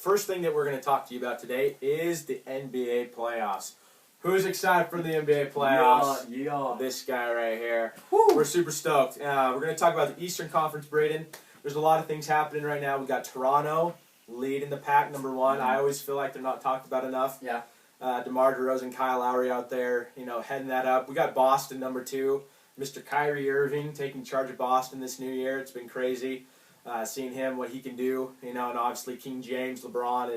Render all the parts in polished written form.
first thing that we're going to talk to you about today is the NBA playoffs. Who's excited for the NBA playoffs? Yeah. This guy right here. Woo. We're super stoked. We're going to talk about the Eastern Conference, Braden. There's a lot of things happening right now. We got Toronto leading the pack, number one. I always feel like they're not talked about enough. Yeah. DeMar DeRozan, Kyle Lowry out there, heading that up. We got Boston, number two. Mr. Kyrie Irving taking charge of Boston this new year. It's been crazy seeing him, what he can do. And obviously King James, LeBron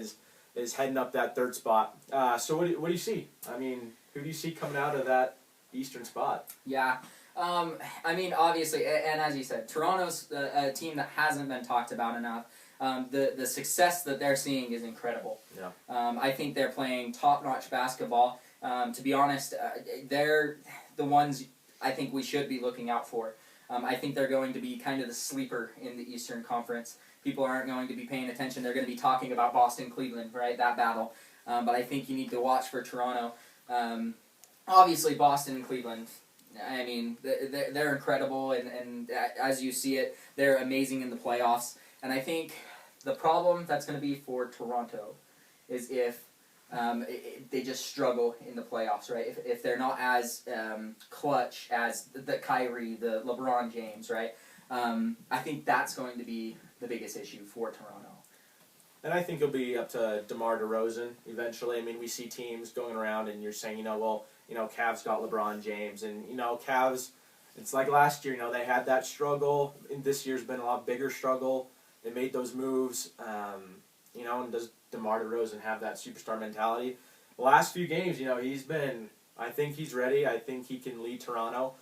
is heading up that third spot. So what do you see? I mean, who do you see coming out of that Eastern spot? Yeah. Obviously, and as you said, Toronto's a team that hasn't been talked about enough. The success that they're seeing is incredible. Yeah. I think they're playing top-notch basketball. To be honest, they're the ones I think we should be looking out for. I think they're going to be kind of the sleeper in the Eastern Conference. People aren't going to be paying attention. They're going to be talking about Boston-Cleveland, right, that battle. But I think you need to watch for Toronto. Obviously, Boston and Cleveland, I mean, they're incredible, and as you see it, they're amazing in the playoffs. And I think the problem that's going to be for Toronto is if they just struggle in the playoffs, right? If they're not as clutch as the Kyrie, the LeBron James, right? I think that's going to be the biggest issue for Toronto. And I think it'll be up to DeMar DeRozan eventually. I mean, we see teams going around and you're saying, Cavs got LeBron James. And, Cavs, it's like last year, they had that struggle. And this year's been a lot bigger struggle. They made those moves, and does DeMar DeRozan have that superstar mentality? The last few games, I think he's ready. I think he can lead Toronto.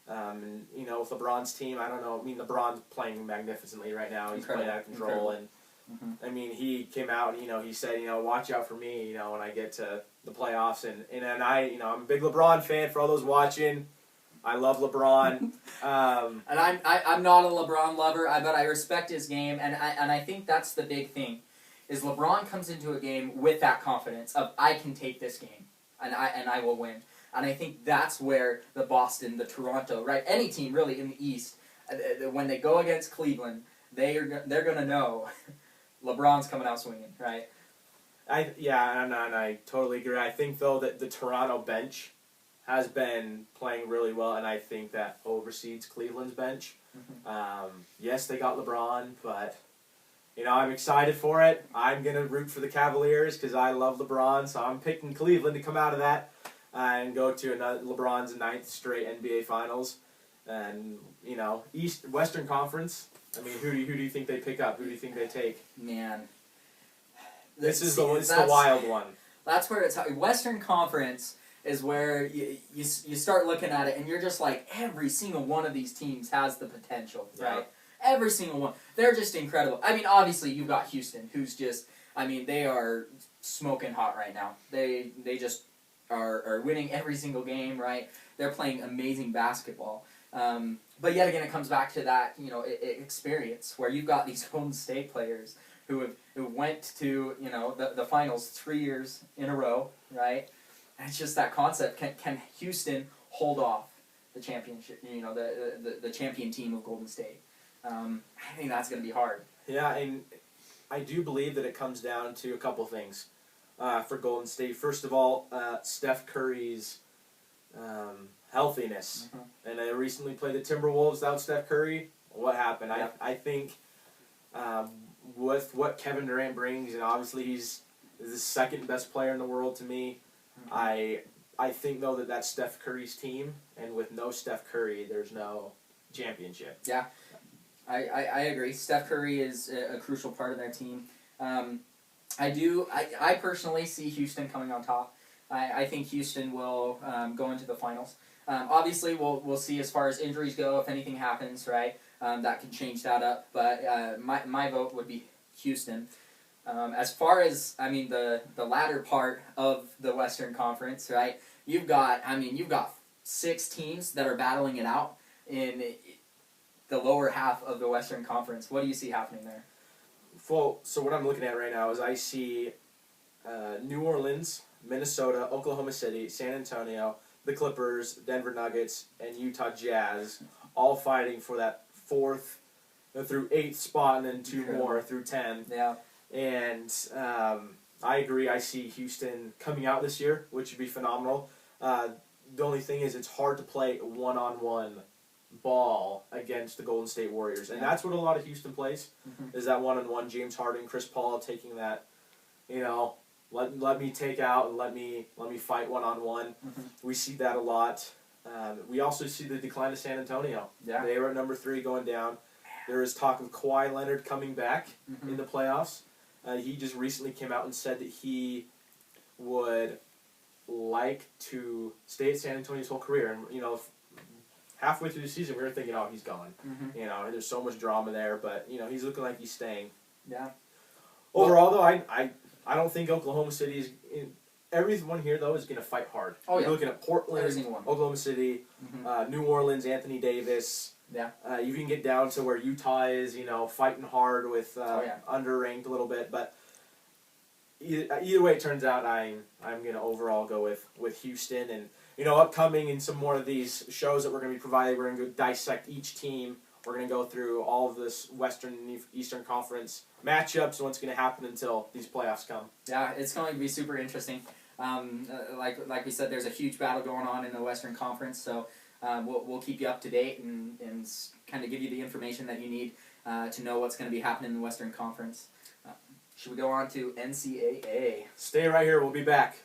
With LeBron's team, I don't know. I mean, LeBron's playing magnificently right now. He's playing out of control. And I mean, he came out, he said, watch out for me, when I get to the playoffs. And I'm a big LeBron fan for all those watching. I love LeBron. And I'm not a LeBron lover, but I respect his game, and I think that's the big thing, is LeBron comes into a game with that confidence of, I can take this game, and I will win. And I think that's where the Boston, the Toronto, right, any team really in the East, when they go against Cleveland, they're going to know LeBron's coming out swinging, right? I totally agree. I think, though, that the Toronto bench has been playing really well, and I think that oversees Cleveland's bench. Yes, they got LeBron, but, I'm excited for it. I'm going to root for the Cavaliers because I love LeBron, so I'm picking Cleveland to come out of that and go to LeBron's 9th straight NBA Finals. And, Western Conference, I mean, who do you think they pick up? Who do you think they take? Man. This is the wild one. That's where it's Western Conference is where you start looking at it and you're just like, every single one of these teams has the potential, right? Yeah. Every single one. They're just incredible. I mean, obviously you've got Houston, who's just, they are smoking hot right now. They just are winning every single game, right? They're playing amazing basketball. But yet again, it comes back to that, experience where you've got these Golden State players who went to, the finals 3 years in a row, right? And it's just that concept. Can Houston hold off the championship? The champion team of Golden State. I think that's going to be hard. Yeah, and I do believe that it comes down to a couple things for Golden State. First of all, Steph Curry's healthiness. And they recently played the Timberwolves without Steph Curry. What happened? Yep. I think with what Kevin Durant brings, and obviously he's the second best player in the world to me. I think, though, that's Steph Curry's team, and with no Steph Curry, there's no championship. Yeah, I agree. Steph Curry is a crucial part of their team. I personally see Houston coming on top. I think Houston will go into the finals. Obviously, we'll see as far as injuries go, if anything happens, right? That can change that up, but my vote would be Houston. As far as, the latter part of the Western Conference, right? You've got 6 teams that are battling it out in the lower half of the Western Conference. What do you see happening there? Well, so what I'm looking at right now is I see New Orleans, Minnesota, Oklahoma City, San Antonio, the Clippers, Denver Nuggets, and Utah Jazz all fighting for that 4th through 8th spot, and then 2 more through 10. Yeah. And I agree. I see Houston coming out this year, which would be phenomenal. The only thing is, it's hard to play one-on-one ball against the Golden State Warriors, and that's what a lot of Houston plays. Is that one-on-one? James Harden, Chris Paul taking that, let me take out and let me fight one-on-one. We see that a lot. We also see the decline of San Antonio. Yeah. They were at number 3 going down. There is talk of Kawhi Leonard coming back in the playoffs. He just recently came out and said that he would like to stay at San Antonio his whole career. And, halfway through the season, we were thinking, oh, he's gone. There's so much drama there, but, he's looking like he's staying. Yeah. Overall, though, I don't think Oklahoma City is... Everyone here, though, is going to fight hard. Oh, yeah. You're looking at Portland, Oklahoma City, New Orleans, Anthony Davis. Yeah. You can get down to where Utah is, fighting hard with underranked a little bit. But either way it turns out, I'm going to overall go with Houston. And, upcoming in some more of these shows that we're going to be providing, we're going to dissect each team. We're going to go through all of this Western and Eastern Conference matchups and what's going to happen until these playoffs come. Yeah, it's going to be super interesting. Like we said, there's a huge battle going on in the Western Conference, so we'll keep you up to date and kind of give you the information that you need to know what's going to be happening in the Western Conference. Should we go on to NCAA? Stay right here. We'll be back.